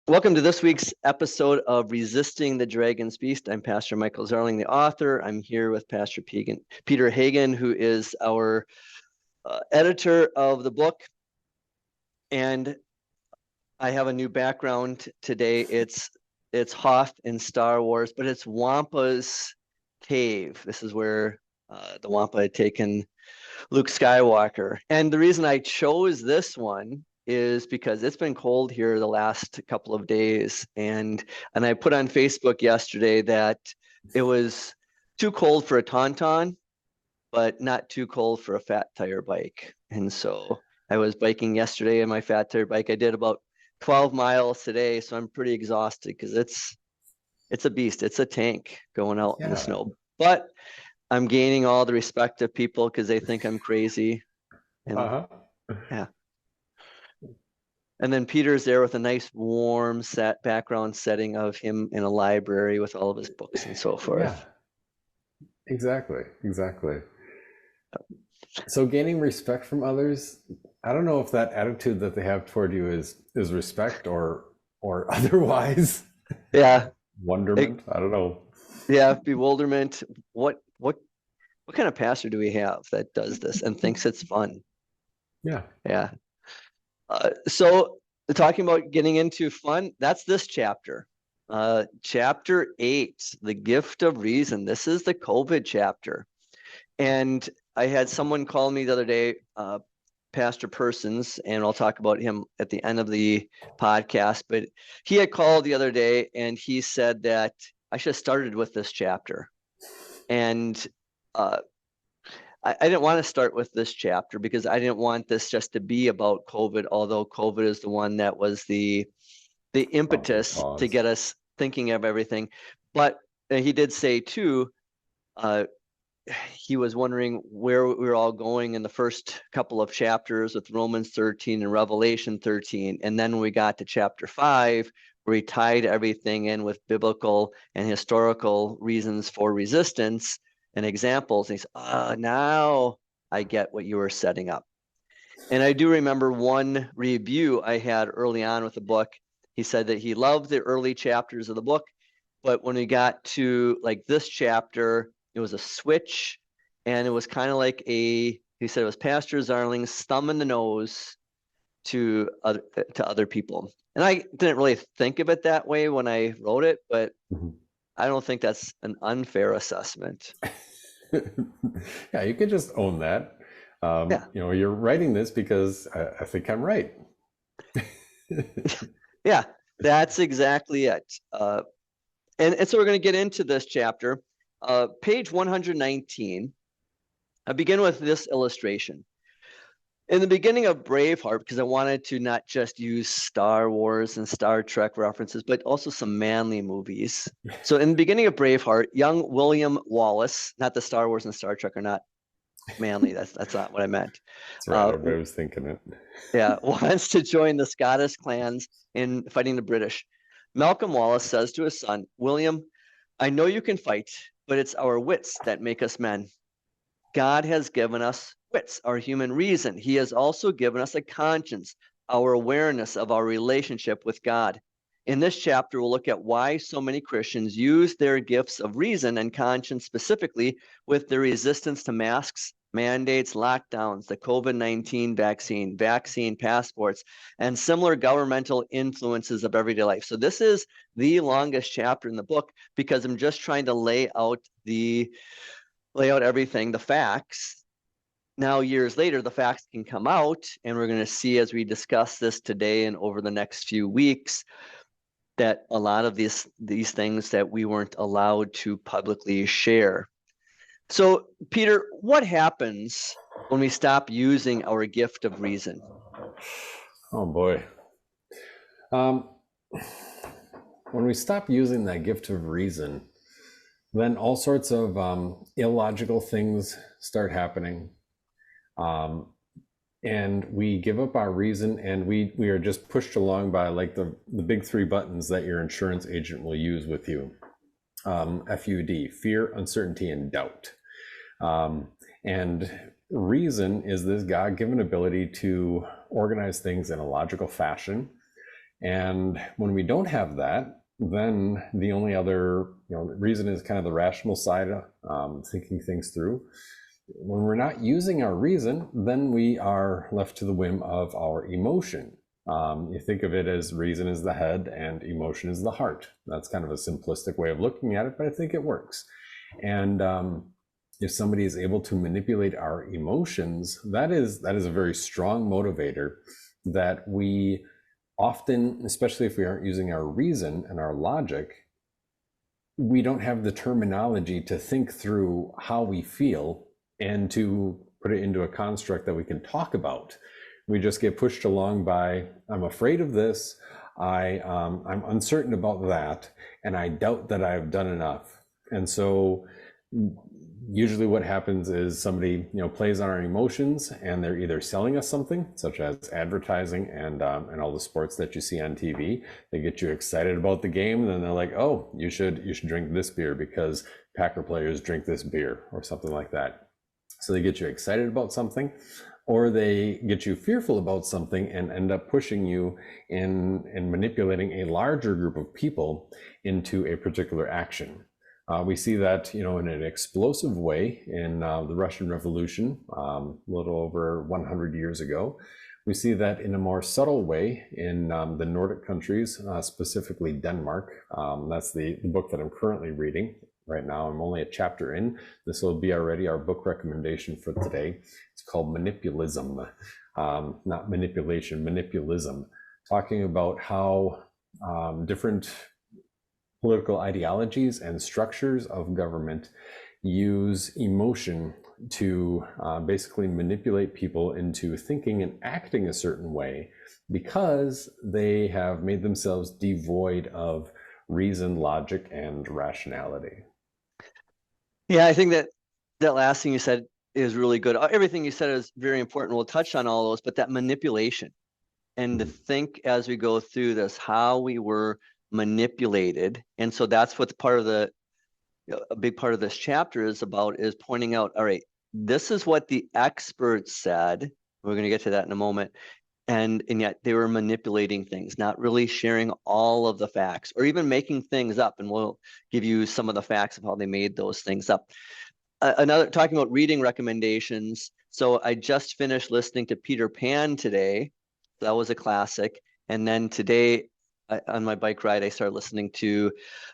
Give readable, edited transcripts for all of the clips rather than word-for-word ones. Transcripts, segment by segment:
Welcome to this week's episode of Resisting the Dragon's Beast. I'm Pastor Michael Zarling, the author. I'm here with Pastor Peter Hagen, who is our editor of the book. And I have a new background today. It's Hoth in Star Wars, but it's Wampa's cave. This is where the Wampa had taken Luke Skywalker. And the reason I chose this one is because it's been cold here the last couple of days. And I put on Facebook yesterday that it was too cold for a Tauntaun, but not too cold for a fat tire bike. And so I was biking yesterday in my fat tire bike. I did about 12 miles today, so I'm pretty exhausted because it's a beast. It's a tank going out in the snow. But I'm gaining all the respect of people because they think I'm crazy. And yeah. And then Peter's there with a nice warm background setting of him in a library with all of his books and so forth. Yeah, exactly. So gaining respect from others, I don't know if that attitude that they have toward you is respect or otherwise. Yeah. Wonderment. I don't know. Yeah, bewilderment. What kind of pastor do we have that does this and thinks it's fun? Yeah. Yeah. So talking about getting into fun, that's this chapter. Chapter 8, the gift of reason. This is the COVID chapter. And I had someone call me the other day, Pastor Persons, and I'll talk about him at the end of the podcast, but he had called the other day and he said that I should have started with this chapter. And I didn't want to start with this chapter because I didn't want this just to be about COVID, although COVID is the one that was the impetus to get us thinking of everything. But he did say too, he was wondering where we were all going in the first couple of chapters with Romans 13 and Revelation 13. And then when we got to chapter 5, where he tied everything in with biblical and historical reasons for resistance and examples. And he said, now I get what you were setting up. And I do remember one review I had early on with the book. He said that he loved the early chapters of the book, but when we got to like this chapter, it was a switch, and it was kind of like he said it was Pastor Zarling's thumb in the nose to other people. And I didn't really think of it that way when I wrote it, but I don't think that's an unfair assessment. Yeah, you could just own that. Yeah. You're writing this because I think I'm right. Yeah, that's exactly it. And so we're going to get into this chapter. Page 119, I begin with this illustration. In the beginning of Braveheart, because I wanted to not just use Star Wars and Star Trek references, but also some manly movies. So in the beginning of Braveheart, young William Wallace, not the Star Wars and Star Trek are not manly. That's not what I meant. That's right. I was thinking it. Yeah, wants to join the Scottish clans in fighting the British. Malcolm Wallace says to his son, William, I know you can fight, but it's our wits that make us men. God has given us wits, our human reason. He has also given us a conscience, our awareness of our relationship with God. In this chapter, we'll look at why so many Christians use their gifts of reason and conscience specifically with their resistance to masks, mandates, lockdowns, the COVID-19 vaccine passports, and similar governmental influences of everyday life. So this is the longest chapter in the book because I'm just trying to lay out everything, the facts. Now, years later, the facts can come out, and we're going to see as we discuss this today and over the next few weeks that a lot of these things that we weren't allowed to publicly share. So, Peter, what happens when we stop using our gift of reason? Oh, boy. When we stop using that gift of reason, then all sorts of illogical things start happening. And we give up our reason, and we are just pushed along by like the big 3 buttons that your insurance agent will use with you. FUD, fear, uncertainty, and doubt. And reason is this God-given ability to organize things in a logical fashion And when we don't have that, then the only other reason is kind of the rational side, thinking things through. When we're not using our reason, then we are left to the whim of our emotion. You think of it as reason is the head and emotion is the heart. That's kind of a simplistic way of looking at it, but I think it works. And if somebody is able to manipulate our emotions, that is a very strong motivator that we often, especially if we aren't using our reason and our logic, we don't have the terminology to think through how we feel and to put it into a construct that we can talk about. We just get pushed along by, I'm afraid of this, I'm uncertain about that, and I doubt that I've done enough. And so usually what happens is somebody plays on our emotions, and they're either selling us something, such as advertising and all the sports that you see on TV. They get you excited about the game, and then they're like, oh, you should drink this beer because Packer players drink this beer, or something like that. So they get you excited about something, or they get you fearful about something and end up pushing you in manipulating a larger group of people into a particular action. We see that, in an explosive way in the Russian Revolution, a little over 100 years ago. We see that in a more subtle way in the Nordic countries, specifically Denmark. That's the book that I'm currently reading right now. I'm only a chapter in. This will be already our book recommendation for today. It's called Manipulism, not manipulation, manipulism, talking about how different political ideologies and structures of government use emotion to basically manipulate people into thinking and acting a certain way because they have made themselves devoid of reason, logic, and rationality. Yeah, I think that last thing you said is really good. Everything you said is very important. We'll touch on all those, but that manipulation and to think as we go through this, how we were manipulated. And so that's what a big part of this chapter is about, is pointing out, all right, this is what the experts said. We're going to get to that in a moment. And yet they were manipulating things, not really sharing all of the facts or even making things up. And we'll give you some of the facts of how they made those things up. Talking about reading recommendations. So I just finished listening to Peter Pan today. That was a classic. And then today on my bike ride, I started listening to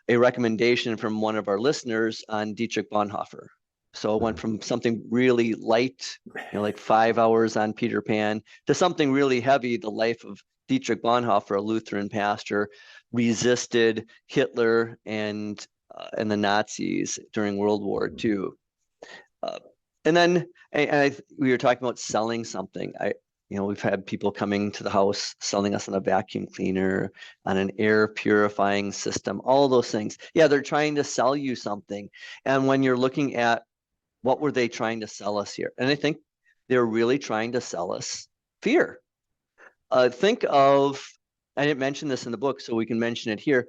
a recommendation from one of our listeners on Dietrich Bonhoeffer. So it went from something really light, like 5 hours on Peter Pan, to something really heavy, the life of Dietrich Bonhoeffer, a Lutheran pastor, resisted Hitler and the Nazis during World War II. And then we were talking about selling something. We've had people coming to the house selling us on a vacuum cleaner, on an air purifying system, all those things. Yeah, they're trying to sell you something. And when you're looking at what were they trying to sell us here? And I think they're really trying to sell us fear. Think of, I didn't mention this in the book, so we can mention it here.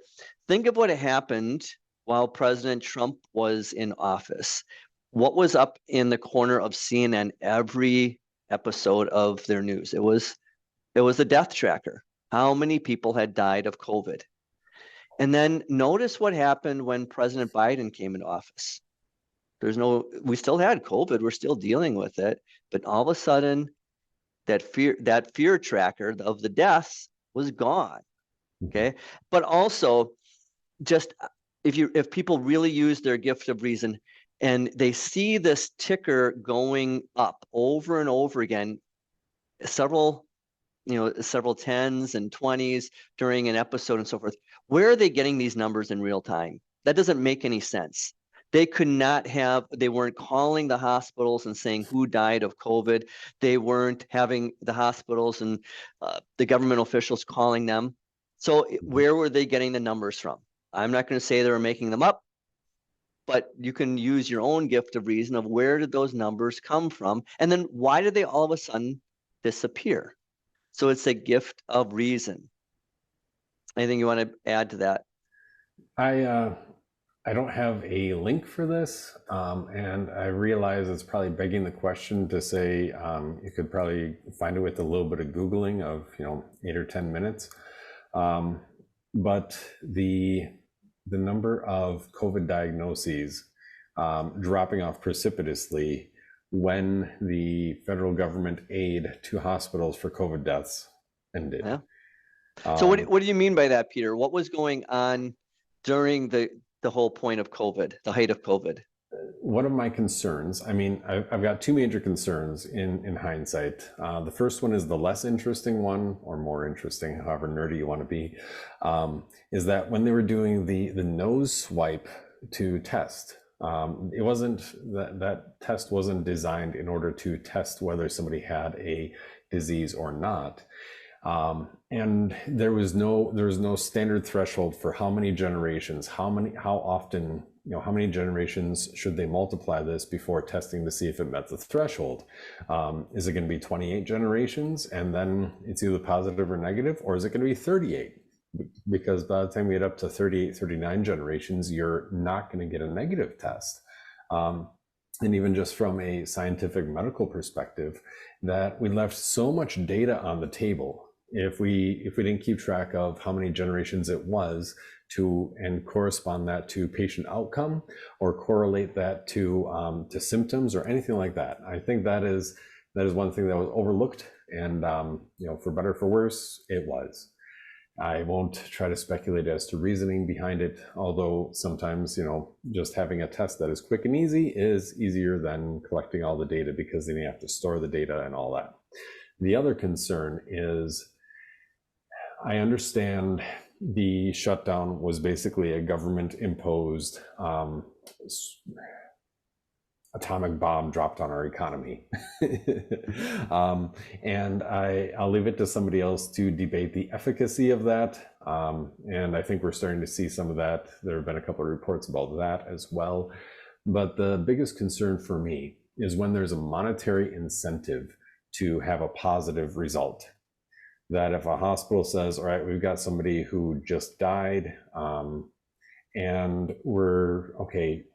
Think of what happened while President Trump was in office. What was up in the corner of CNN every episode of their news? It was a death tracker. How many people had died of COVID? And then notice what happened when President Biden came into office. We still had COVID, we're still dealing with it, but all of a sudden that fear tracker of the deaths was gone. Okay. But also, just if people really use their gift of reason and they see this ticker going up over and over again, several tens and 20s during an episode and so forth, where are they getting these numbers in real time? That doesn't make any sense. They weren't calling the hospitals and saying who died of COVID. They weren't having the hospitals and the government officials calling them. So where were they getting the numbers from? I'm not going to say they were making them up, but you can use your own gift of reason of where did those numbers come from? And then why did they all of a sudden disappear? So it's a gift of reason. Anything you want to add to that? I don't have a link for this, and I realize it's probably begging the question to say you could probably find it with a little bit of Googling of 8 or 10 minutes. But the number of COVID diagnoses dropping off precipitously when the federal government aid to hospitals for COVID deaths ended. Yeah. So what do you mean by that, Peter? What was going on during the whole point of COVID, the height of COVID? One of my concerns, I mean, I've got two major concerns in hindsight. The first one is the less interesting one, or more interesting, however nerdy you want to be, is that when they were doing the nose swipe to test, it wasn't that test wasn't designed in order to test whether somebody had a disease or not. And there was no standard threshold for how many generations, how often, how many generations should they multiply this before testing to see if it met the threshold? Is it going to be 28 generations and then it's either positive or negative, or is it going to be 38? Because by the time we get up to 38, 39 generations, you're not going to get a negative test. And even just from a scientific medical perspective, that we left so much data on the table. If we didn't keep track of how many generations it was and correspond that to patient outcome or correlate that to symptoms or anything like that, I think that is one thing that was overlooked, and for better or for worse, it was. I won't try to speculate as to reasoning behind it, although sometimes, just having a test that is quick and easy is easier than collecting all the data, because then you have to store the data and all that. The other concern is, I understand the shutdown was basically a government-imposed atomic bomb dropped on our economy. And I'll leave it to somebody else to debate the efficacy of that. And I think we're starting to see some of that. There have been a couple of reports about that as well. But the biggest concern for me is when there's a monetary incentive to have a positive result. That if a hospital says, all right, we've got somebody who just died, and we're, okay,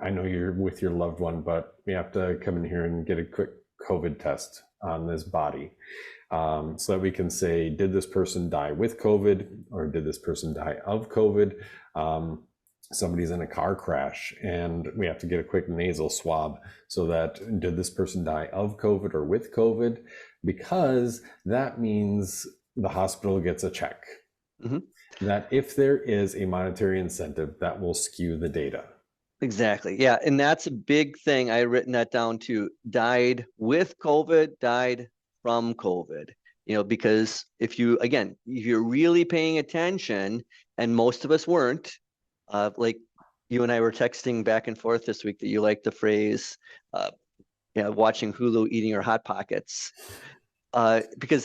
I know you're with your loved one, but we have to come in here and get a quick COVID test on this body, so that we can say, did this person die with COVID, or did this person die of COVID? Somebody's in a car crash and we have to get a quick nasal swab, so that did this person die of COVID or with COVID? Because that means the hospital gets a check. Mm-hmm. That if there is a monetary incentive, that will skew the data. Exactly. Yeah. And that's a big thing. I written that down too. Died with COVID, died from COVID. Because if you're really paying attention, and most of us weren't, like you and I were texting back and forth this week that you like the phrase, watching Hulu, eating your Hot Pockets, because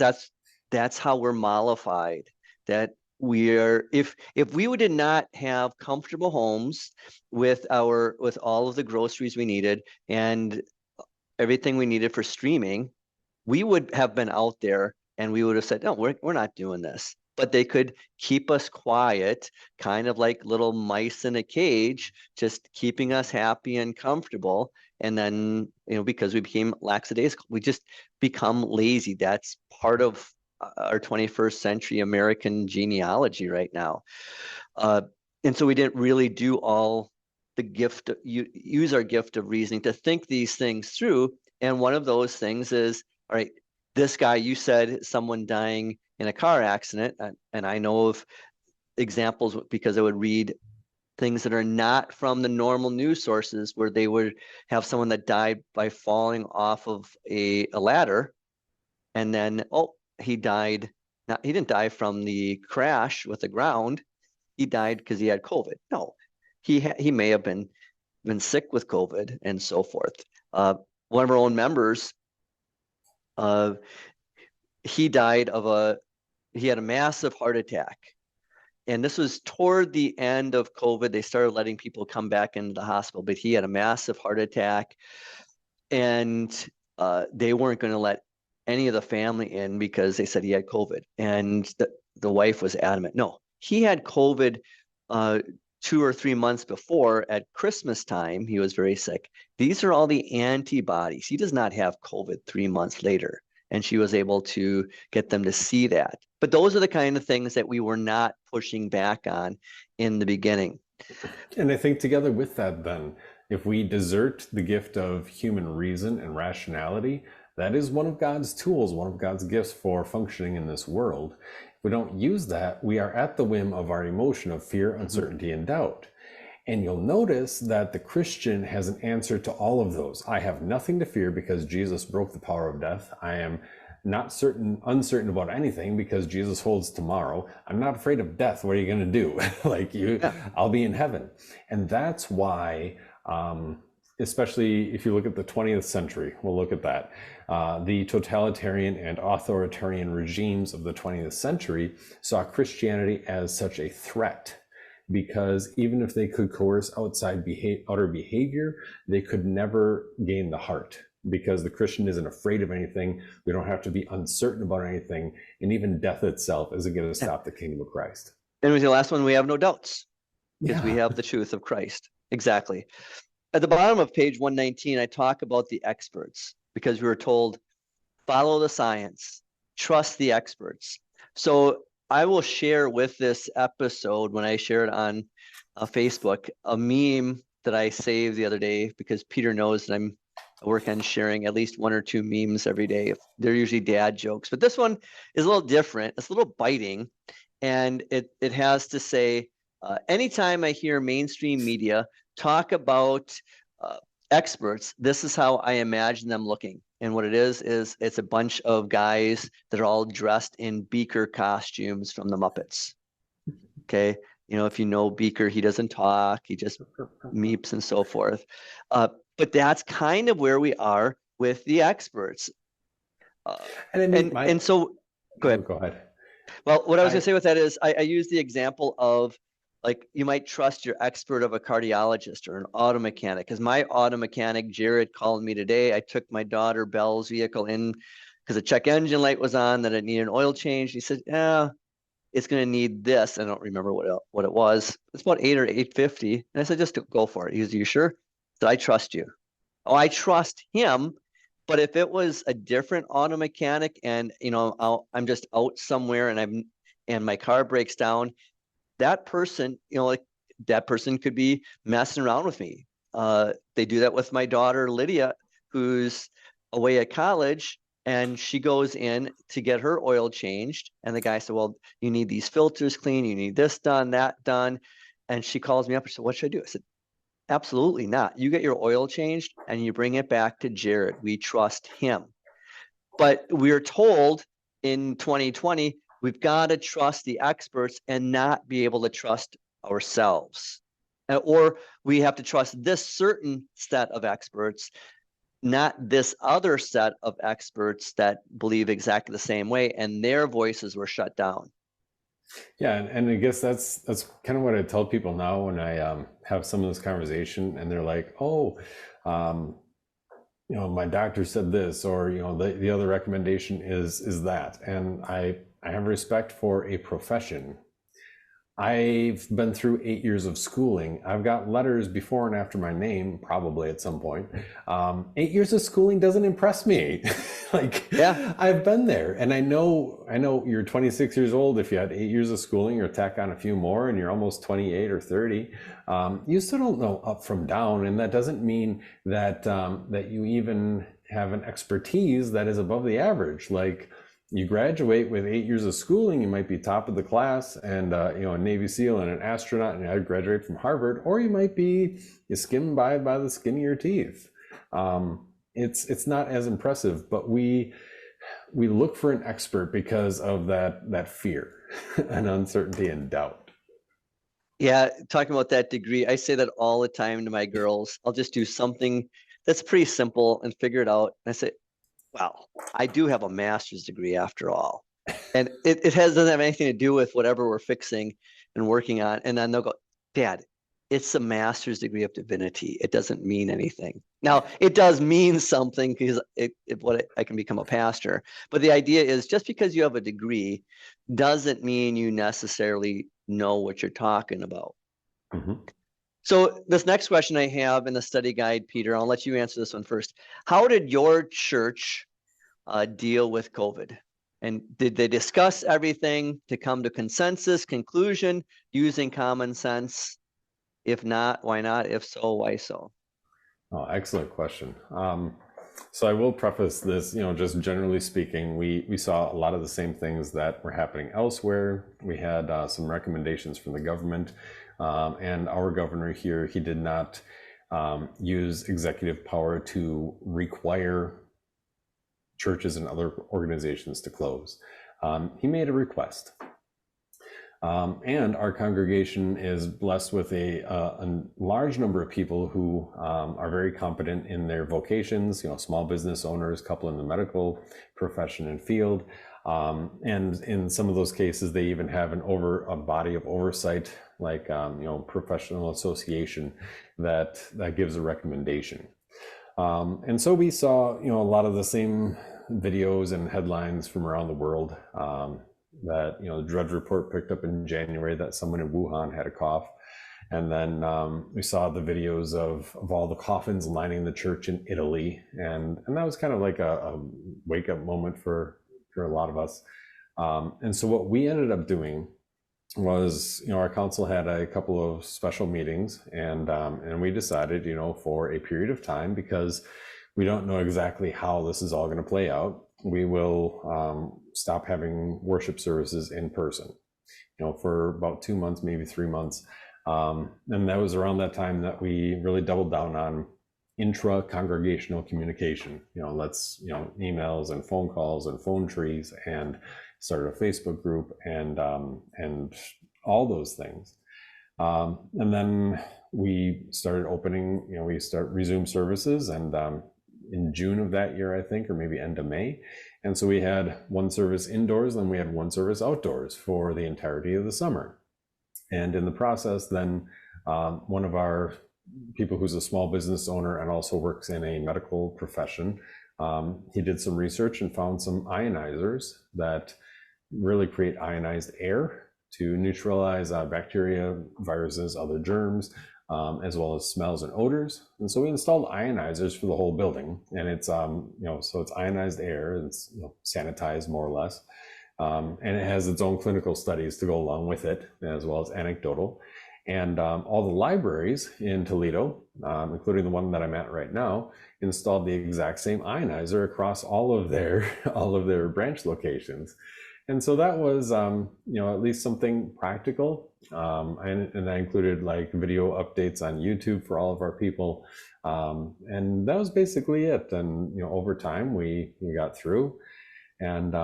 that's how we're mollified. That if we did not have comfortable homes with all of the groceries we needed and everything we needed for streaming, we would have been out there and we would have said, no, we're not doing this. But they could keep us quiet, kind of like little mice in a cage, just keeping us happy and comfortable. And then, because we became lackadaisical, we just become lazy. That's part of our 21st century American genealogy right now. And so we didn't really do all the use our gift of reasoning to think these things through. And one of those things is, all right, this guy, you said someone dying in a car accident, and I know of examples because I would read things that are not from the normal news sources, where they would have someone that died by falling off of a ladder, and then, he died. He didn't die from the crash with the ground. He died because he had COVID. No, he may have been sick with COVID and so forth. One of our own members, he died he had a massive heart attack. And this was toward the end of COVID. They started letting people come back into the hospital, but he had a massive heart attack, and they weren't going to let any of the family in because they said he had COVID. And the wife was adamant. No, he had COVID 2 or 3 months before at Christmas time. He was very sick. These are all the antibodies. He does not have COVID 3 months later. and she was able to get them to see that. But those are the kind of things that we were not pushing back on in the beginning. And I think together with that, then, if we desert the gift of human reason and rationality, that is one of God's tools, one of God's gifts for functioning in this world. If we don't use that, we are at the whim of our emotion of fear, uncertainty, and doubt. And you'll notice that the Christian has an answer to all of those. I have nothing to fear because Jesus broke the power of death. I am not uncertain about anything because Jesus holds tomorrow. I'm not afraid of death. What are you going to do? I'll be in heaven. And that's why, especially if you look at the 20th century, we'll look at that. The totalitarian and authoritarian regimes of the 20th century saw Christianity as such a threat, because even if they could coerce outer behavior, they could never gain the heart, because the Christian isn't afraid of anything. We don't have to be uncertain about anything. And even death itself isn't going to stop the kingdom of Christ. And with the last one, we have no doubts, because we have the truth of Christ. Exactly. At the bottom of page 119, I talk about the experts, because we were told, follow the science, trust the experts. So I will share with this episode, when I share it on Facebook, a meme that I saved the other day, because Peter knows that I work on sharing at least 1 or 2 memes every day. They're usually dad jokes, but this one is a little different. It's a little biting, and it has to say, anytime I hear mainstream media talk about experts, this is how I imagine them looking. And what it is it's a bunch of guys that are all dressed in Beaker costumes from the Muppets. Okay. If you know Beaker, he doesn't talk, he just meeps and so forth. But that's kind of where we are with the experts. And so, go ahead. Go ahead. Well, what I was going to say with that is I use the example of, like, you might trust your expert of a cardiologist or an auto mechanic. Because my auto mechanic, Jared, called me today. I took my daughter Belle's vehicle in because the check engine light was on, that it needed an oil change. He said, yeah, it's going to need this. I don't remember what it was. It's about $800 or $850. And I said, just go for it. He said, you sure? I said, I trust you. Oh, I trust him. But if it was a different auto mechanic and, I'm just out somewhere and my car breaks down, that person, that person could be messing around with me. They do that with my daughter, Lydia, who's away at college, and she goes in to get her oil changed. And the guy said, well, you need these filters clean. You need this done, that done. And she calls me up and said, what should I do? I said, absolutely not. You get your oil changed and you bring it back to Jared. We trust him. But we're told in 2020, we've got to trust the experts and not be able to trust ourselves. Or we have to trust this certain set of experts, not this other set of experts that believe exactly the same way, and their voices were shut down. Yeah, and I guess that's kind of what I tell people now when I have some of this conversation, and they're like, oh, my doctor said this, or the other recommendation is that, and I have respect for a profession. I've been through 8 years of schooling. I've got letters before and after my name, probably at some point. 8 years of schooling doesn't impress me. I've been there, and I know you're 26 years old. If you had 8 years of schooling, or tack on a few more, and you're almost 28 or 30, you still don't know up from down, and that doesn't mean that that you even have an expertise that is above the average. Like, you graduate with 8 years of schooling, you might be top of the class and a Navy SEAL and an astronaut, and you graduate from Harvard, or you might be skimmed by the skin of your teeth. It's not as impressive, but we look for an expert because of that fear and uncertainty and doubt. Yeah, talking about that degree, I say that all the time to my girls. I'll just do something that's pretty simple and figure it out. And I say, well, I do have a master's degree after all. And it doesn't have anything to do with whatever we're fixing and working on. And then they'll go, Dad, it's a master's degree of divinity. It doesn't mean anything. Now, it does mean something because I can become a pastor. But the idea is, just because you have a degree doesn't mean you necessarily know what you're talking about. Mm-hmm. So this next question I have in the study guide, Peter, I'll let you answer this one first. How did your church deal with COVID? And did they discuss everything to come to consensus conclusion using common sense? If not, why not? If so, why so? Oh, excellent question. So I will preface this, just generally speaking, we saw a lot of the same things that were happening elsewhere. We had some recommendations from the government, and our governor here, he did not use executive power to require churches and other organizations to close. He made a request. And our congregation is blessed with a large number of people who are very competent in their vocations, small business owners, couple in the medical profession and field. And in some of those cases, they even have a body of oversight, like, professional association that gives a recommendation. And so we saw, a lot of the same videos and headlines from around the world, that the Drudge Report picked up in January that someone in Wuhan had a cough, and then we saw the videos of all the coffins lining the church in Italy, and that was kind of like a wake up moment for a lot of us. And so what we ended up doing was, our council had a couple of special meetings, and we decided, for a period of time, because we don't know exactly how this is all going to play out, we will stop having worship services in person, for about 2 months, maybe 3 months. And that was around that time that we really doubled down on intra-congregational communication, let's, emails and phone calls and phone trees, and started a Facebook group and all those things. And then we started opening, resume services, and in June of that year, I think, or maybe end of May. And so we had one service indoors, then we had one service outdoors for the entirety of the summer. And in the process, then one of our people who's a small business owner and also works in a medical profession, he did some research and found some ionizers that really create ionized air to neutralize bacteria, viruses, other germs, as well as smells and odors. And so we installed ionizers for the whole building, and it's so it's ionized air, it's sanitized more or less, and it has its own clinical studies to go along with it, as well as anecdotal. And all the libraries in Toledo, including the one that I'm at right now, installed the exact same ionizer across all of their branch locations. And so that was, at least something practical. And I included like video updates on YouTube for all of our people. And that was basically it. And, over time we got through. And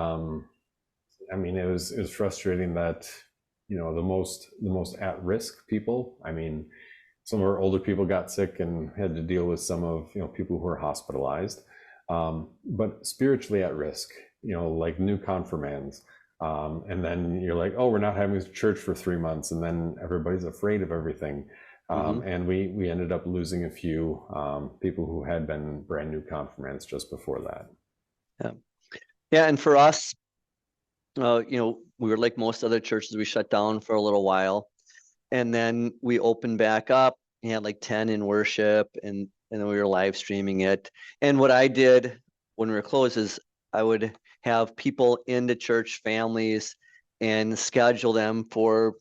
it was frustrating that, the most at-risk people, some of our older people got sick and had to deal with some of, people who were hospitalized, but spiritually at risk, like new confirmands. And then you're like, oh, we're not having church for 3 months, and then everybody's afraid of everything. And we ended up losing a few people who had been brand new confirmands just before that. Yeah, and for us, we were like most other churches. We shut down for a little while, and then we opened back up. We had like 10 in worship, and then we were live streaming it. And what I did when we were closed is I would have people into church, families, and schedule them for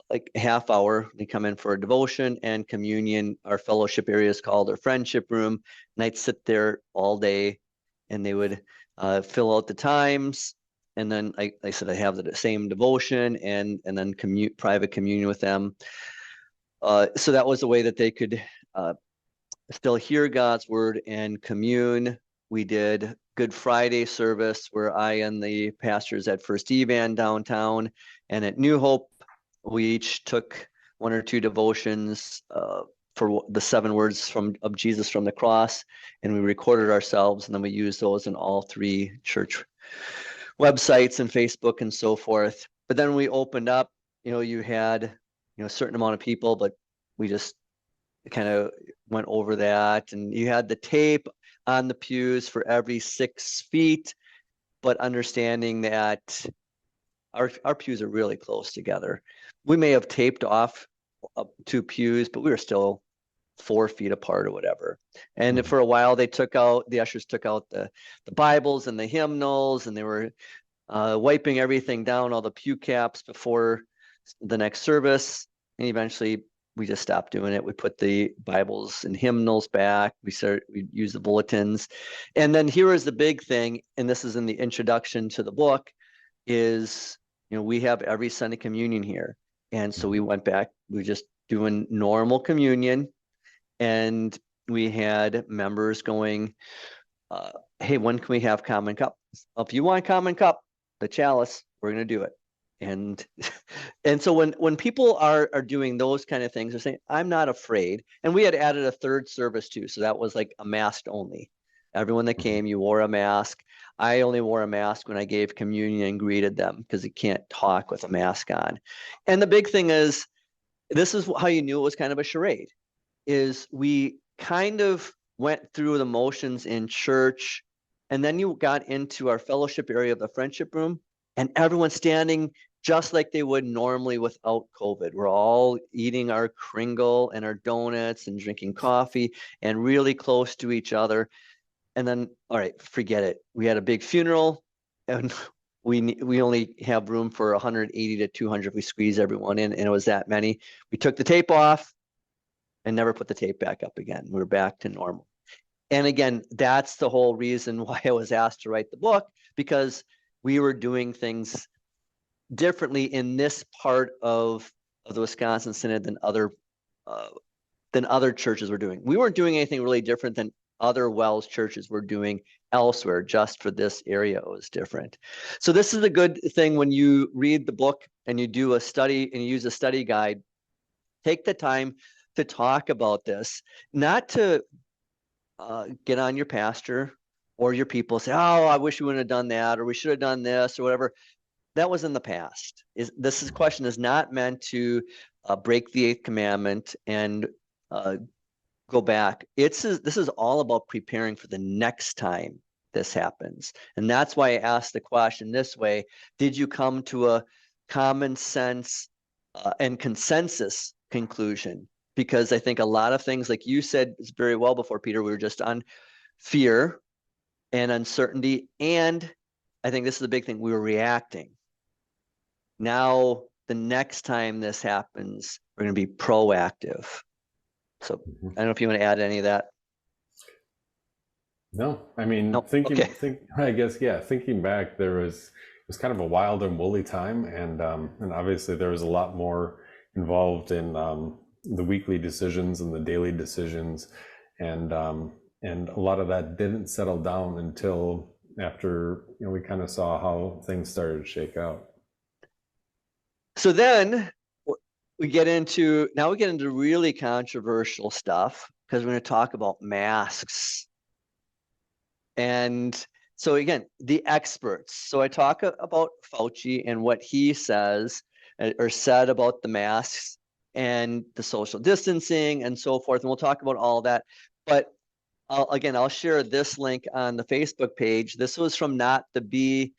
like a half hour. They come in for a devotion and communion. Our fellowship area is called our friendship room, and I'd sit there all day, and they would fill out the times. And then I said I have the same devotion and then private communion with them. So that was a way that they could still hear God's word and commune. We did Good Friday service where I and the pastors at First Evan downtown and at New Hope, we each took 1 or 2 devotions for the 7 words of Jesus from the cross, and we recorded ourselves, and then we used those in all 3 church websites and Facebook and so forth. But then we opened up, you had a certain amount of people, but we just kind of went over that, and you had the tape on the pews for every 6 feet, but understanding that our pews are really close together. We may have taped off up 2 pews, but we were still 4 feet apart or whatever. And for a while, the ushers took out the Bibles and the hymnals, and they were wiping everything down, all the pew caps before the next service. And eventually we just stopped doing it. We put the Bibles and hymnals back. We use the bulletins. And then here is the big thing, and this is in the introduction to the book, is, we have every Sunday communion here. And so we went back, we were just doing normal communion, and we had members going, hey, when can we have common cup? If you want common cup, the chalice, we're going to do it. And so when people are doing those kind of things, they're saying, I'm not afraid. And we had added a third service too. So that was like a mask only. Everyone that came, you wore a mask. I only wore a mask when I gave communion and greeted them, because you can't talk with a mask on. And the big thing is, this is how you knew it was kind of a charade, is we kind of went through the motions in church, and then you got into our fellowship area of the friendship room, and everyone's standing just like they would normally without COVID. We're all eating our Kringle and our donuts and drinking coffee and really close to each other. And then, all right, forget it. We had a big funeral, and we only have room for 180 to 200 if we squeeze everyone in, and it was that many. We took the tape off and never put the tape back up again. We're back to normal. And again, that's the whole reason why I was asked to write the book, because we were doing things differently in this part of the Wisconsin Synod than other churches were doing. We weren't doing anything really different than other WELS churches were doing elsewhere. Just for this area, it was different. So this is a good thing when you read the book and you do a study and you use a study guide. Take the time to talk about this, not to get on your pastor or your people, say, oh, I wish we wouldn't have done that, or we should have done this, or whatever. That was in the past. This question is not meant to break the 8th commandment and go back. This is all about preparing for the next time this happens. And that's why I asked the question this way: did you come to a common sense and consensus conclusion? Because I think a lot of things, like you said very well before, Peter, we were just on fear and uncertainty. And I think this is the big thing: we were reacting. Now, the next time this happens, we're going to be proactive. So I don't know if you want to add any of that. No, I mean, thinking back, it was kind of a wild and woolly time, and obviously there was a lot more involved in the weekly decisions and the daily decisions, and a lot of that didn't settle down until after we kind of saw how things started to shake out. So then we get into really controversial stuff, because we're going to talk about masks. And so again, the experts. So I talk about Fauci and what he says or said about the masks and the social distancing and so forth. And we'll talk about all that. But I'll share this link on the Facebook page. This was from Not the Bee,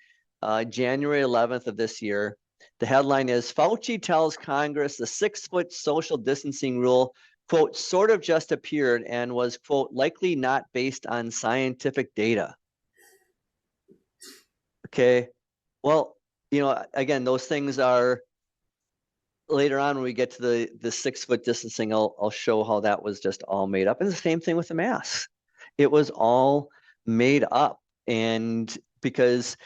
January 11th of this year. The headline is, Fauci tells Congress the 6-foot social distancing rule, quote, sort of just appeared and was, quote, likely not based on scientific data. Okay. Well, again, those things are later on when we get to the 6-foot distancing. I'll show how that was just all made up. And the same thing with the masks. It was all made up. And because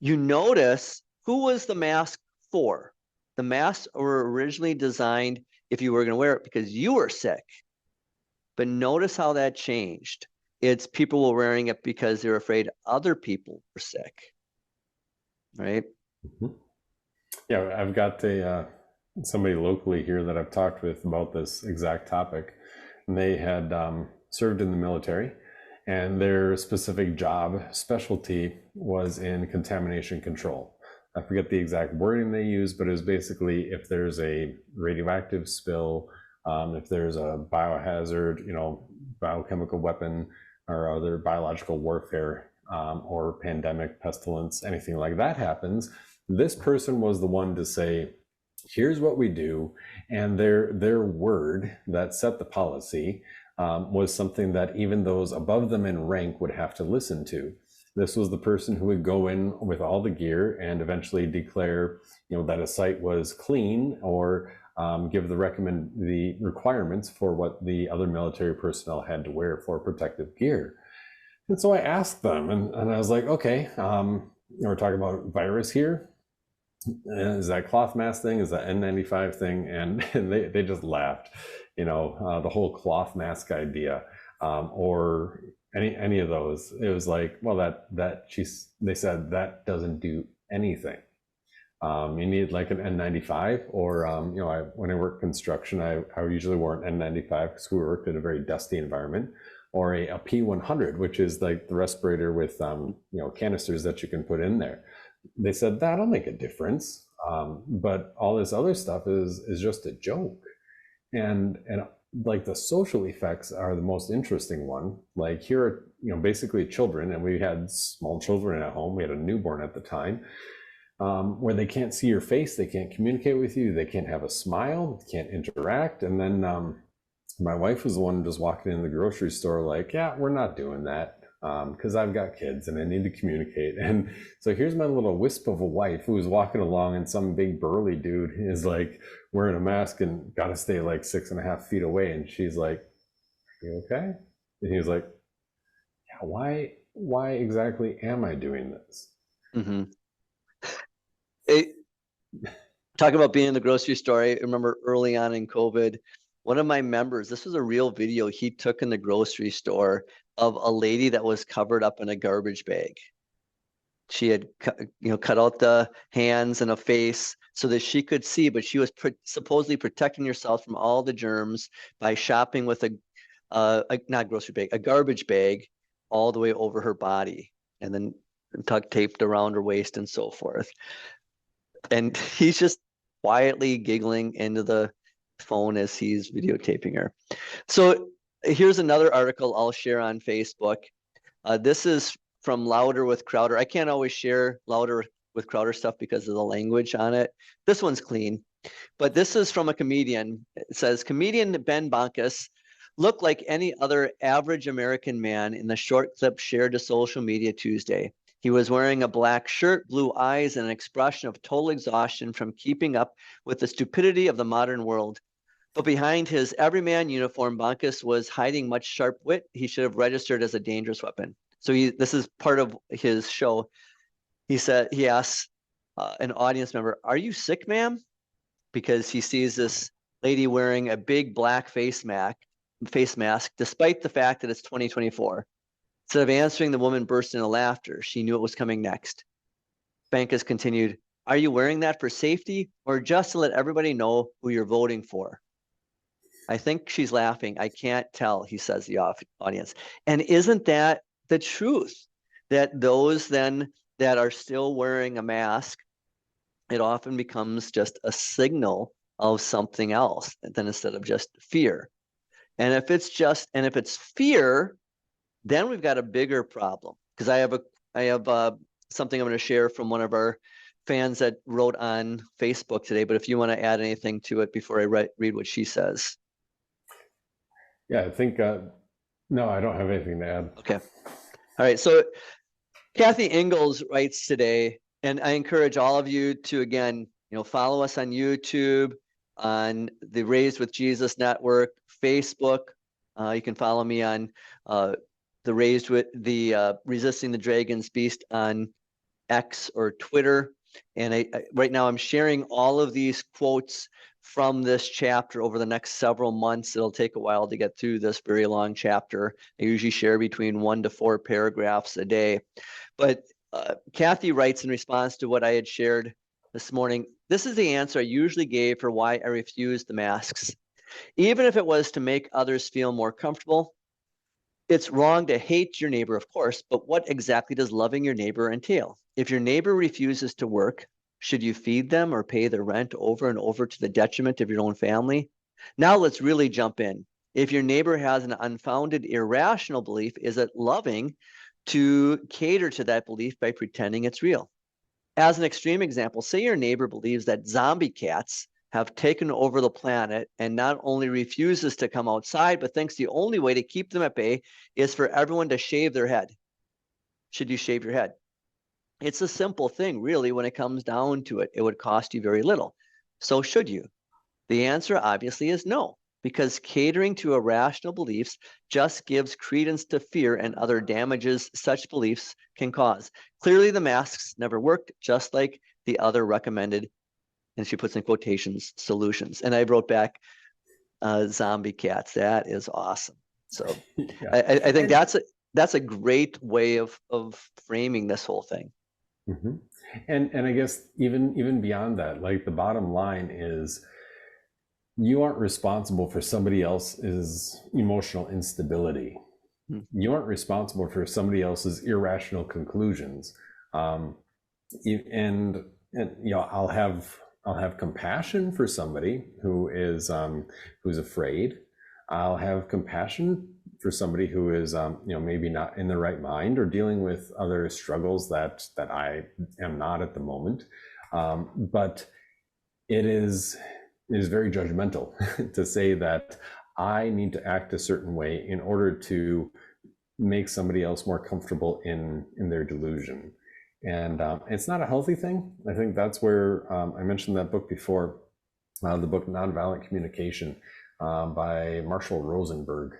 you notice, who was the mask for? The masks were originally designed if you were going to wear it because you were sick. But notice how that changed. It's people were wearing it because they're afraid other people were sick. Right? Mm-hmm. Yeah, I've got somebody locally here that I've talked with about this exact topic. And they had served in the military, and their specific specialty was in contamination control. I forget the exact wording they used, but it was basically if there's a radioactive spill, if there's a biohazard, biochemical weapon or other biological warfare, or pandemic, pestilence, anything like that happens, this person was the one to say, here's what we do. And their word that set the policy was something that even those above them in rank would have to listen to. This was the person who would go in with all the gear and eventually declare, that a site was clean, or give the requirements for what the other military personnel had to wear for protective gear. And so I asked them, and I was like, okay, we're talking about virus here. Is that cloth mask thing? Is that N95 thing? And they just laughed, the whole cloth mask idea, or any of those. It was like, well, they said that doesn't do anything. You need like an N95, or when I worked construction, I usually wore an N95 because we worked in a very dusty environment, or a P100, which is like the respirator with canisters that you can put in there. They said that'll make a difference, but all this other stuff is just a joke, and like the social effects are the most interesting one. Like here are basically children, and we had small children at home. We had a newborn at the time, where they can't see your face, they can't communicate with you, they can't have a smile, can't interact. And then my wife was the one just walking in the grocery store like, yeah, we're not doing that because I've got kids and I need to communicate. And so here's my little wisp of a wife who's walking along, and some big burly dude is like wearing a mask and got to stay like 6.5 feet away. And she's like, are you okay? And he was like, yeah, why exactly am I doing this? Mm-hmm. Talk about being in the grocery store. I remember early on in COVID, one of my members, this was a real video he took in the grocery store of a lady that was covered up in a garbage bag. She had cut out the hands and a face so that she could see, but she was supposedly protecting herself from all the germs by shopping with not grocery bag, a garbage bag all the way over her body, and then tuck taped around her waist and so forth. And he's just quietly giggling into the phone as he's videotaping her. So here's another article I'll share on Facebook. This is from Louder with Crowder. I can't always share Louder with Crowder stuff because of the language on it. This one's clean, but this is from a comedian. It says, comedian Ben Bonkus looked like any other average American man in the short clip shared to social media Tuesday. He was wearing a black shirt, blue eyes, and an expression of total exhaustion from keeping up with the stupidity of the modern world. But behind his everyman uniform, Bonkus was hiding much sharp wit he should have registered as a dangerous weapon. So this is part of his show. He asks an audience member, "Are you sick, ma'am?" Because he sees this lady wearing a big black face mask, despite the fact that it's 2024. Instead of answering, the woman burst into laughter. She knew it was coming next. Bonkus continued, "Are you wearing that for safety or just to let everybody know who you're voting for?" "I think she's laughing. I can't tell," he says to the audience. And isn't that the truth? That those then that are still wearing a mask, it often becomes just a signal of something else than instead of just fear. And if it's fear, then we've got a bigger problem. Because I have something I'm going to share from one of our fans that wrote on Facebook today. But if you want to add anything to it before I read what she says. Yeah, I think, no, I don't have anything to add. Okay. All right. So Kathy Ingalls writes today, and I encourage all of you to, again, follow us on YouTube, on the Raised with Jesus Network, Facebook. You can follow me on the Resisting the Dragon's Beast on X or Twitter. And right now I'm sharing all of these quotes from this chapter over the next several months. It'll take a while to get through this very long chapter. I usually share between 1 to 4 paragraphs a day. But Kathy writes in response to what I had shared this morning, "This is the answer I usually gave for why I refused the masks. Even if it was to make others feel more comfortable. It's wrong to hate your neighbor, of course, but what exactly does loving your neighbor entail? If your neighbor refuses to work, should you feed them or pay the rent over and over to the detriment of your own family? Now let's really jump in. If your neighbor has an unfounded, irrational belief, is it loving to cater to that belief by pretending it's real? As an extreme example, say your neighbor believes that zombie cats have taken over the planet and not only refuses to come outside, but thinks the only way to keep them at bay is for everyone to shave their head. Should you shave your head? It's a simple thing, really, when it comes down to it. It would cost you very little. So should you? The answer obviously is no, because catering to irrational beliefs just gives credence to fear and other damages such beliefs can cause. Clearly, the masks never worked, just like the other recommended, and she puts in quotations, solutions. And I wrote back, zombie cats. That is awesome. So yeah. I think that's a great way of framing this whole thing. Mm-hmm. And I guess even beyond that, like the bottom line is, you aren't responsible for somebody else's emotional instability. Mm-hmm. You aren't responsible for somebody else's irrational conclusions. And I'll have compassion for somebody who is who's afraid. I'll have compassion for somebody who is maybe not in the right mind or dealing with other struggles that I am not at the moment. But it is very judgmental to say that I need to act a certain way in order to make somebody else more comfortable in their delusion. And it's not a healthy thing. I think that's where I mentioned that book before, the book Nonviolent Communication by Marshall Rosenberg,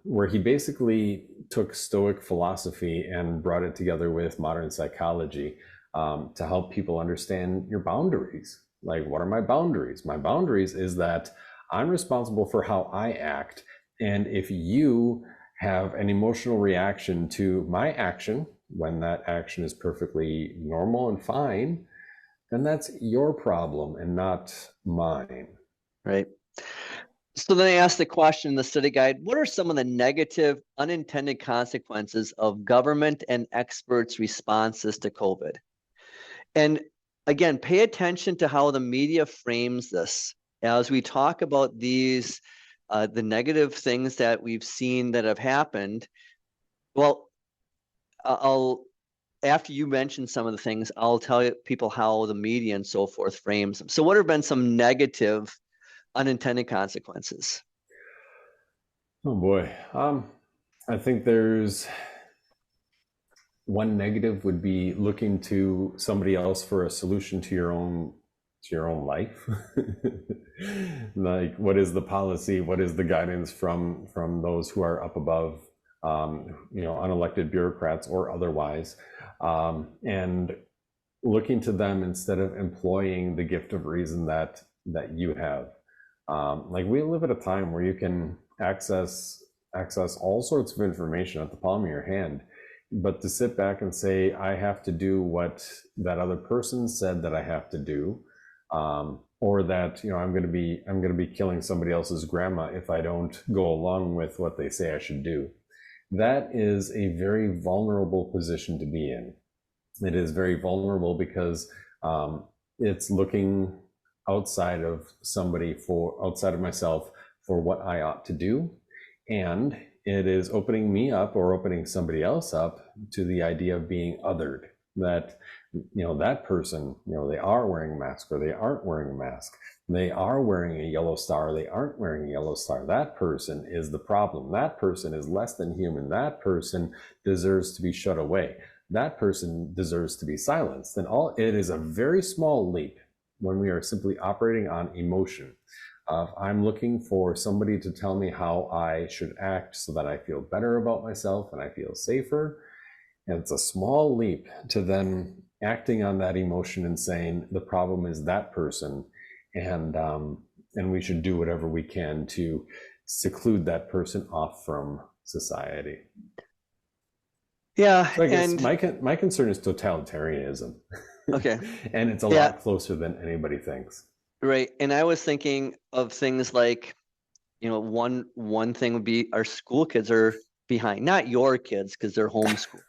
where he basically took Stoic philosophy and brought it together with modern psychology to help people understand your boundaries. Like, what are my boundaries? My boundaries is that I'm responsible for how I act. And if you have an emotional reaction to my action, when that action is perfectly normal and fine, then that's your problem and not mine. Right. So then I asked the question in the study guide, what are some of the negative unintended consequences of government and experts' responses to COVID? And again, pay attention to how the media frames this. As we talk about these, the negative things that we've seen that have happened, well, after you mention some of the things, I'll tell people how the media and so forth frames them. So what have been some negative unintended consequences? Oh boy. I think there's one negative would be looking to somebody else for a solution to your own life. Like, what is the policy? What is the guidance from those who are up above, unelected bureaucrats or otherwise, and looking to them instead of employing the gift of reason that you have. Like, we live at a time where you can access all sorts of information at the palm of your hand, but to sit back and say, I have to do what that other person said that I have to do, or that I'm going to be killing somebody else's grandma if I don't go along with what they say I should do. That is a very vulnerable position to be in. It is very vulnerable because it's looking outside of myself for what I ought to do. And it is opening me up or opening somebody else up to the idea of being othered, that, that person, they are wearing a mask or they aren't wearing a mask. They are wearing a yellow star, they aren't wearing a yellow star. That person is the problem. That person is less than human. That person deserves to be shut away. That person deserves to be silenced. And it is a very small leap when we are simply operating on emotion. I'm looking for somebody to tell me how I should act so that I feel better about myself and I feel safer. And it's a small leap to then acting on that emotion and saying the problem is that person, and we should do whatever we can to seclude that person off from society. Yeah, so I guess my concern is totalitarianism. Okay. And it's a lot closer than anybody thinks. Right. And I was thinking of things like, one thing would be our school kids are behind, not your kids because they're homeschooled,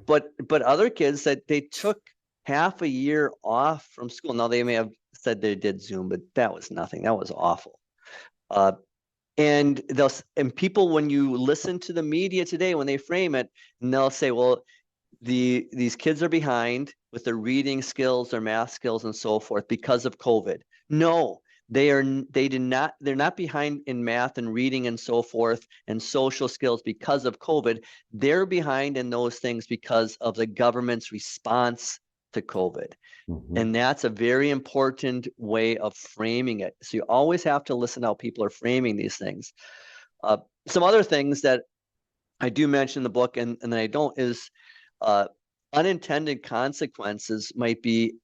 but other kids that they took half a year off from school. Now they may have said they did Zoom, but that was nothing. That was awful. And people, when you listen to the media today, when they frame it, and they'll say, well, these kids are behind. with their reading skills, their math skills, and so forth because of COVID. No, they're not behind in math and reading and so forth and social skills because of COVID. They're behind in those things because of the government's response to COVID. Mhm. And that's a very important way of framing it. So you always have to listen to how people are framing these things. Some other things that I do mention in the book and then I don't is unintended consequences might be,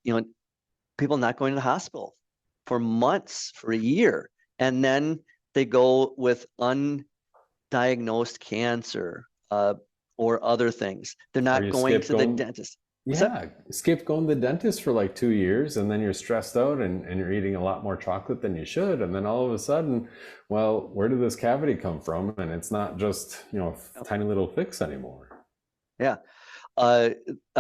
people not going to the hospital for months, for a year, and then they go with undiagnosed cancer or other things. They're not going to the dentist. Skip going to the dentist for like 2 years, and then you're stressed out and you're eating a lot more chocolate than you should. And then all of a sudden, well, where did this cavity come from? And it's not just, a tiny little fix anymore. Yeah. I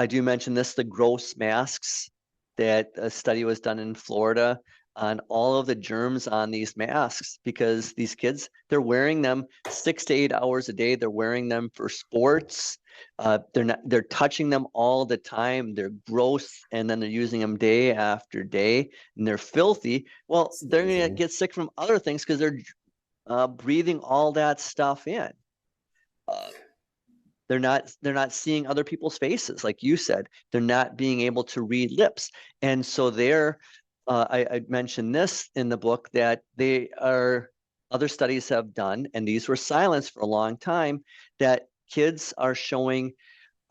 do mention this, the gross masks, that a study was done in Florida on all of the germs on these masks, because these kids, they're wearing them 6 to 8 hours a day. They're wearing them for sports. They're touching them all the time. They're gross, and then they're using them day after day, and they're filthy. Well, they're going to get sick from other things because they're breathing all that stuff in. They're not seeing other people's faces, like you said. They're not being able to read lips, and so I mentioned this in the book, that other studies have done, and these were silenced for a long time, that kids are showing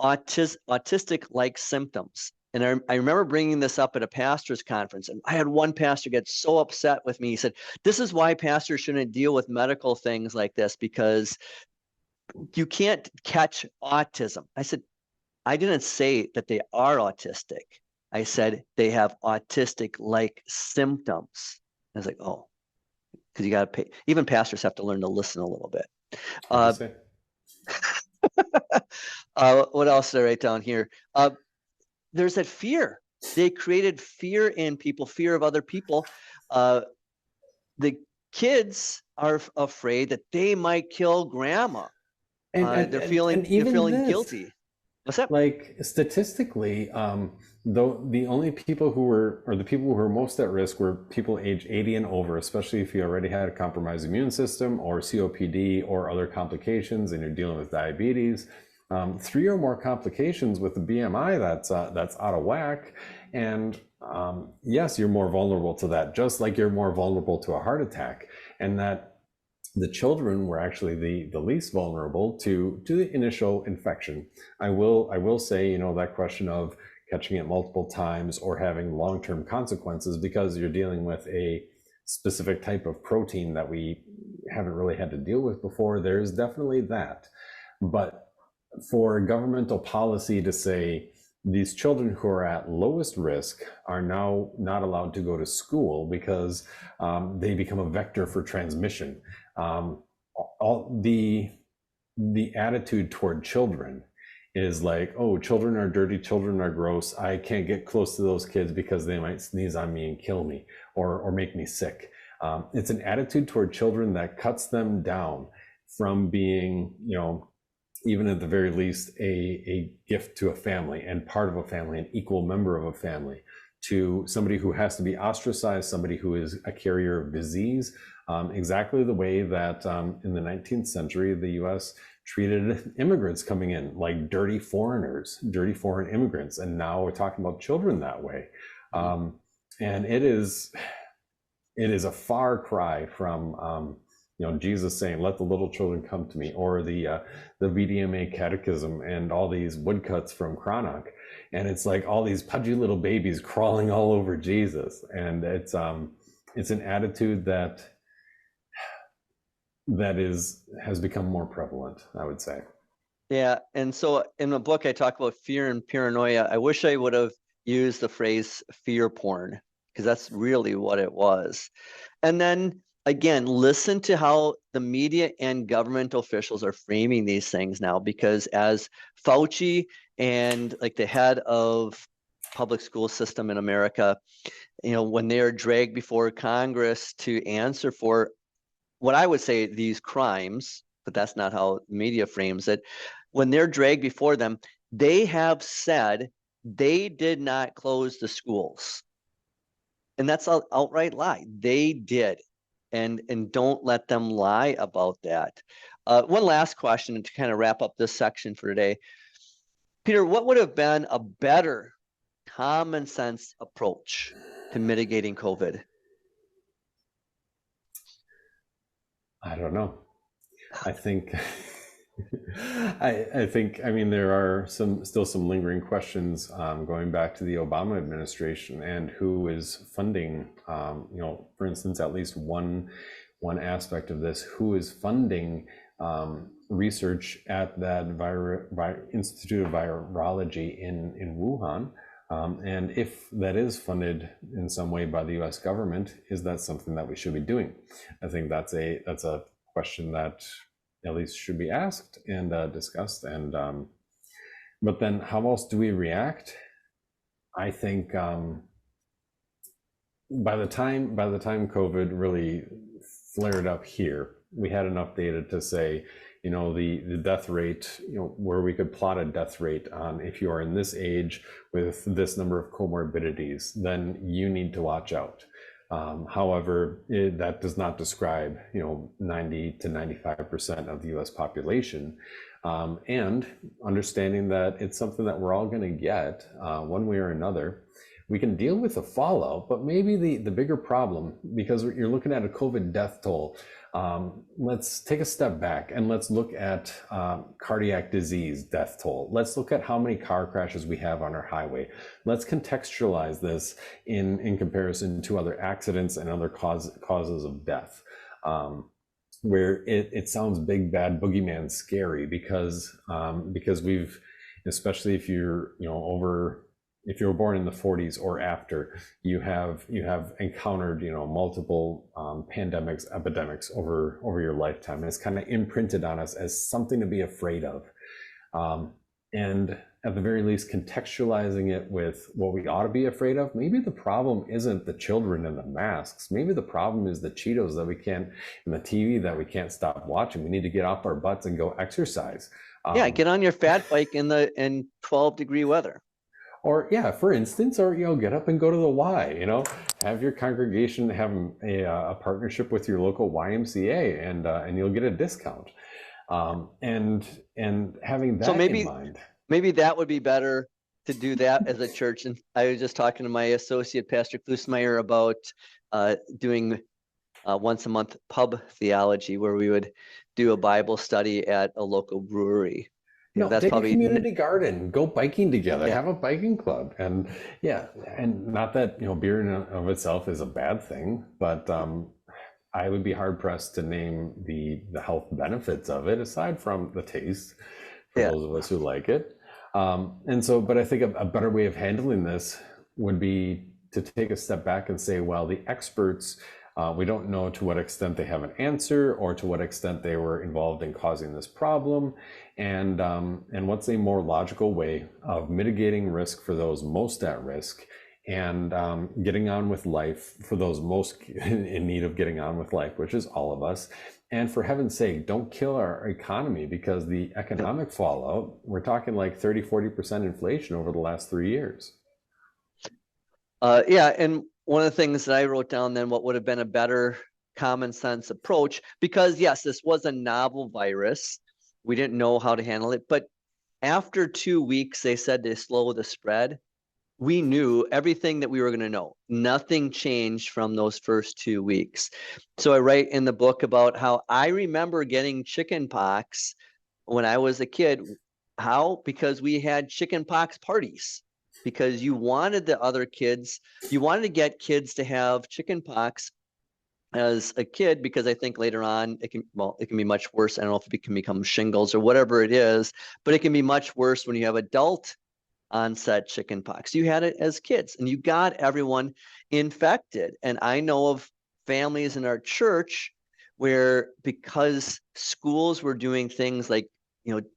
autistic-like symptoms. And I remember bringing this up at a pastor's conference, and I had one pastor get so upset with me. He said, "This is why pastors shouldn't deal with medical things like this, because you can't catch autism." I said, "I didn't say that they are autistic. I said they have autistic-like symptoms." I was like, oh, because you got to pay. Even pastors have to learn to listen a little bit. What else did I write down here? There's that fear. They created fear in people, fear of other people. The kids are afraid that they might kill grandma. They're feeling guilty. What's that? Like statistically, though the only people who were most at risk were people age 80 and over, especially if you already had a compromised immune system or COPD or other complications and you're dealing with diabetes. 3 or more complications with the BMI that's out of whack. And yes, you're more vulnerable to that, just like you're more vulnerable to a heart attack. And that the children were actually the least vulnerable to the initial infection. I will say, that question of catching it multiple times or having long-term consequences because you're dealing with a specific type of protein that we haven't really had to deal with before, there's definitely that. But for governmental policy to say these children who are at lowest risk are now not allowed to go to school because they become a vector for transmission. All the attitude toward children is like, oh, children are dirty, children are gross, I can't get close to those kids because they might sneeze on me and kill me or make me sick. It's an attitude toward children that cuts them down from being, even at the very least, a gift to a family and part of a family, an equal member of a family, to somebody who has to be ostracized, somebody who is a carrier of disease, exactly the way that in the 19th century, the US treated immigrants coming in like dirty foreigners, dirty foreign immigrants. And now we're talking about children that way. And it is a far cry from, Jesus saying, "Let the little children come to me," or the VDMA catechism and all these woodcuts from Cranach. And it's like all these pudgy little babies crawling all over Jesus. And it's an attitude that has become more prevalent, I would say. Yeah. And so in the book, I talk about fear and paranoia. I wish I would have used the phrase fear porn, because that's really what it was. And then again, listen to how the media and government officials are framing these things now, because as Fauci and like the head of public school system in America, when they're dragged before Congress to answer for what I would say these crimes, but that's not how media frames it. When they're dragged before them, they have said They did not close the schools. And that's an outright lie. They did. And don't let them lie about that. One last question to kind of wrap up this section for today. Peter, what would have been a better common sense approach to mitigating COVID? I don't know. I think I mean, there are still some lingering questions going back to the Obama administration and who is funding, for instance, at least one aspect of this, who is funding research at that Institute of Virology in Wuhan. And if that is funded in some way by the U.S. government, is that something that we should be doing? I think that's a question that at least should be asked and discussed. And but then, how else do we react? I think by the time COVID really flared up here, we had enough data to say, the death rate, where we could plot a death rate on, if you are in this age with this number of comorbidities, then you need to watch out. However, that does not describe, 90 to 95% of the U.S. population, and understanding that it's something that we're all going to get one way or another. We can deal with the fallout, but maybe the bigger problem, because you're looking at a COVID death toll, let's take a step back and let's look at cardiac disease death toll. Let's look at how many car crashes we have on our highway. Let's contextualize this in comparison to other accidents and other causes of death, where it sounds big, bad, boogeyman scary, because we've, especially if you're, if you were born in the 40s or after, you have encountered, multiple pandemics, epidemics over your lifetime, and it's kind of imprinted on us as something to be afraid of. And at the very least, contextualizing it with what we ought to be afraid of. Maybe the problem isn't the children and the masks. Maybe the problem is the Cheetos that we can't, and the TV that we can't stop watching. We need to get off our butts and go exercise. Yeah, get on your fat bike in 12-degree weather. Or for instance, or get up and go to the Y. Have your congregation have a partnership with your local YMCA, and you'll get a discount. And having that in mind. Maybe that would be better to do that as a church. And I was just talking to my associate, Pastor Klusmeyer, about doing once a month pub theology, where we would do a Bible study at a local brewery. That's take probably a community garden, go biking together, have a biking club. And and not that, beer in and of itself is a bad thing, but I would be hard pressed to name the health benefits of it, aside from the taste, for those of us who like it. But I think a better way of handling this would be to take a step back and say, well, the experts, we don't know to what extent they have an answer, or to what extent they were involved in causing this problem, and what's a more logical way of mitigating risk for those most at risk, and getting on with life for those most in need of getting on with life, which is all of us. And for heaven's sake, don't kill our economy, because the economic fallout, we're talking like 30-40% inflation over the last 3 years. And one of the things that I wrote down then, what would have been a better common sense approach, because yes, this was a novel virus. We didn't know how to handle it. But after 2 weeks, they said to slow the spread. We knew everything that we were going to know. Nothing changed from those first 2 weeks. So I write in the book about how I remember getting chicken pox when I was a kid. How? Because we had chicken pox parties. Because you wanted the other kids, you wanted to get kids to have chicken pox as a kid, because I think later on it can be much worse. I don't know if it can become shingles or whatever it is, but it can be much worse when you have adult onset chicken pox. You had it as kids, and you got everyone infected. And I know of families in our church where, because schools were doing things like,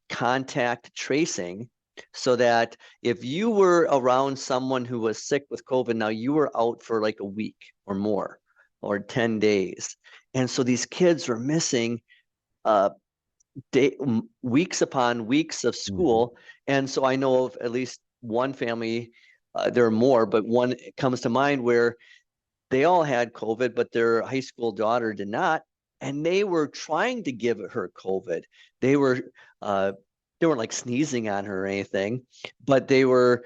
contact tracing, so that if you were around someone who was sick with COVID, now you were out for like a week or more, or 10 days. And so these kids were missing weeks upon weeks of school. And so I know of at least one family, there are more, but one comes to mind where they all had COVID, but their high school daughter did not. And they were trying to give her COVID. They weren't like sneezing on her or anything, but they were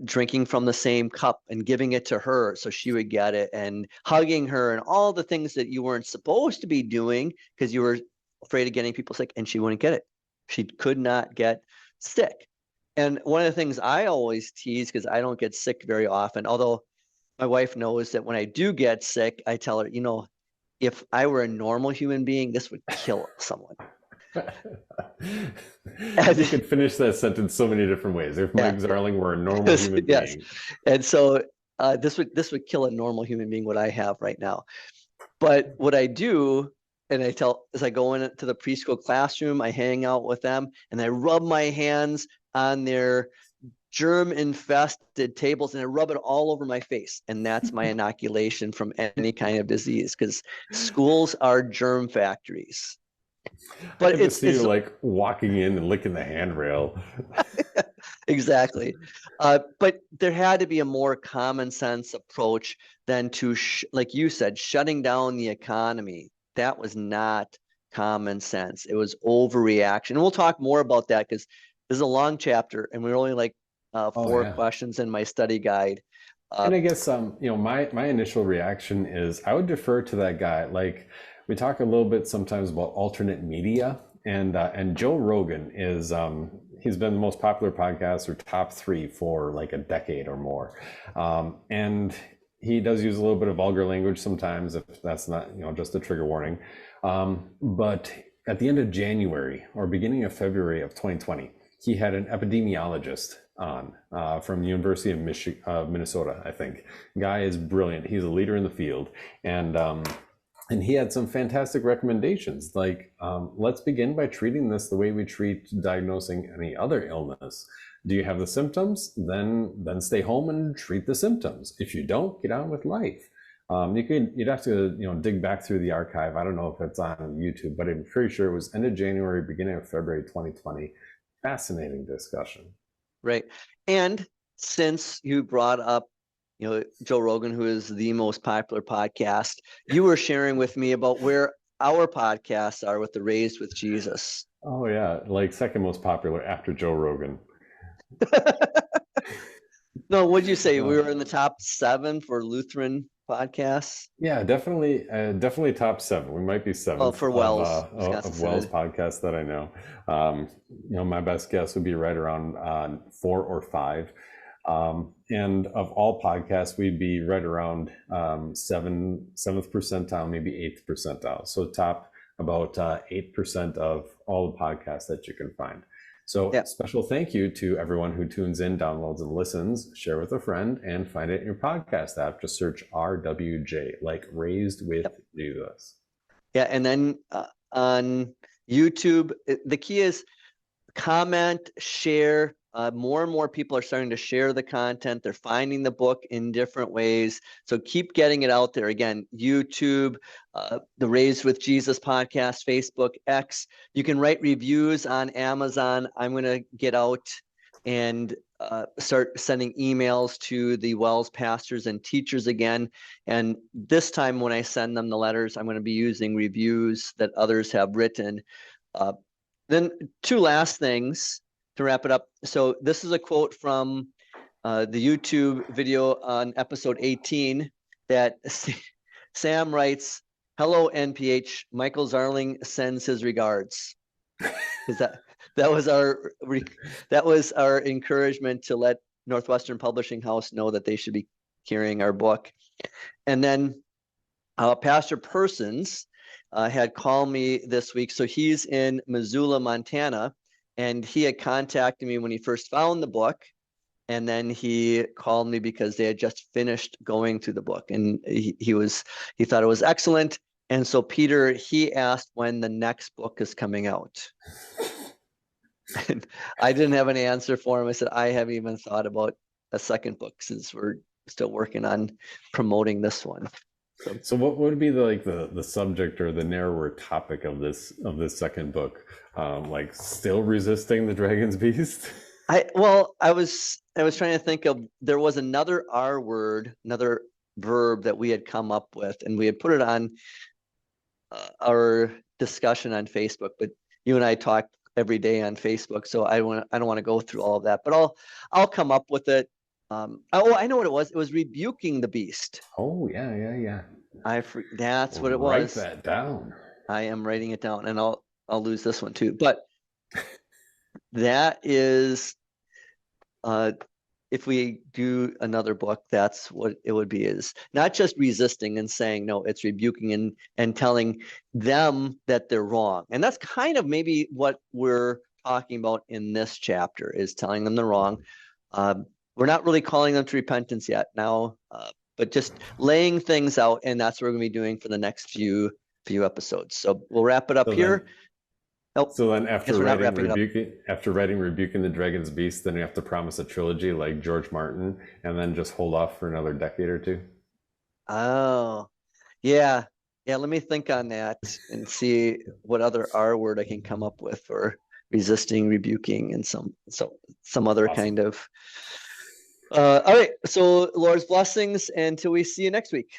drinking from the same cup and giving it to her so she would get it, and hugging her, and all the things that you weren't supposed to be doing because you were afraid of getting people sick, and she wouldn't get it. She could not get sick. And one of the things I always tease, because I don't get sick very often, although my wife knows that when I do get sick, I tell her, if I were a normal human being, this would kill someone. You could finish that sentence so many different ways. If Mike Zarling were a normal human being. And so this would kill a normal human being, what I have right now. But what I do, and I tell, as I go into the preschool classroom, I hang out with them, and I rub my hands on their germ-infested tables, and I rub it all over my face. And that's my inoculation from any kind of disease, because schools are germ factories. But it's like walking in and licking the handrail. Exactly. But there had to be a more common sense approach than to, like you said, shutting down the economy. That was not common sense. It was overreaction. And we'll talk more about that, because this is a long chapter, and we're only like 4 questions in my study guide. And I guess my initial reaction is I would defer to that guy. Like, we talk a little bit sometimes about alternate media, and Joe Rogan is he's been the most popular podcast, or top 3 for like a decade or more, and he does use a little bit of vulgar language sometimes, if that's not just a trigger warning. But at the end of January or beginning of February of 2020, he had an epidemiologist on from the University of Minnesota, I think. Guy is brilliant. He's a leader in the field, and he had some fantastic recommendations, like let's begin by treating this the way we treat diagnosing any other illness. Do you have the symptoms? Then stay home and treat the symptoms. If you don't, get on with life. You'd have to dig back through the archive. I don't know if it's on YouTube, but I'm pretty sure it was end of January, beginning of February 2020. Fascinating discussion. Right. And since you brought up Joe Rogan, who is the most popular podcast, you were sharing with me about where our podcasts are with the Raised with Jesus. Oh yeah, like second most popular after Joe Rogan. No, what'd you say? We were in the top 7 for Lutheran podcasts? Yeah, definitely top 7. We might be 7th. Oh, for Wells. Of Wells podcasts that I know. My best guess would be right around 4 or 5. And of all podcasts, we'd be right around 7th percentile, maybe 8th percentile. So top about 8% of all the podcasts that you can find. So special thank you to everyone who tunes in, downloads, and listens. Share with a friend and find it in your podcast app. Just search RWJ, like Raised with Jesus. Yeah, and then on YouTube, the key is comment, share. More and more people are starting to share the content. They're finding the book in different ways. So keep getting it out there. Again, YouTube, the Raised with Jesus podcast, Facebook, X. You can write reviews on Amazon. I'm going to get out and start sending emails to the Wells pastors and teachers again. And this time when I send them the letters, I'm going to be using reviews that others have written. Then 2 last things to wrap it up. So this is a quote from the YouTube video on episode 18 that Sam writes, "Hello, NPH. Michael Zarling sends his regards." That was our encouragement to let Northwestern Publishing House know that they should be carrying our book. And then Pastor Persons had called me this week. So he's in Missoula, Montana. And he had contacted me when he first found the book. And then he called me because they had just finished going through the book. And he thought it was excellent. And so Peter, he asked when the next book is coming out. And I didn't have an answer for him. I said, I haven't even thought about a second book since we're still working on promoting this one. So what would be the subject or the narrower topic of this second book? Like still resisting the dragon's beast? I was trying to think of, there was another R word, another verb that we had come up with, and we had put it on our discussion on Facebook, but you and I talk every day on Facebook, so I don't want to go through all of that, but I'll come up with it. I know what it was. It was rebuking the beast. Oh, yeah. That's what it Write was. that down. I am writing it down, and I'll lose this one too. But that is, if we do another book, that's what it would be, is not just resisting and saying no, it's rebuking and telling them that they're wrong. And that's kind of maybe what we're talking about in this chapter, is telling them they're wrong. We're not really calling them to repentance yet now, but just laying things out, and that's what we're going to be doing for the next few episodes. So we'll wrap it up here. So then after writing Rebuking the Dragon's Beast, then you have to promise a trilogy like George Martin, and then just hold off for another decade or two. Oh, yeah. Let me think on that and see what other R word I can come up with for resisting, rebuking, and some other Awesome. kind of. All right. So Lord's blessings until we see you next week.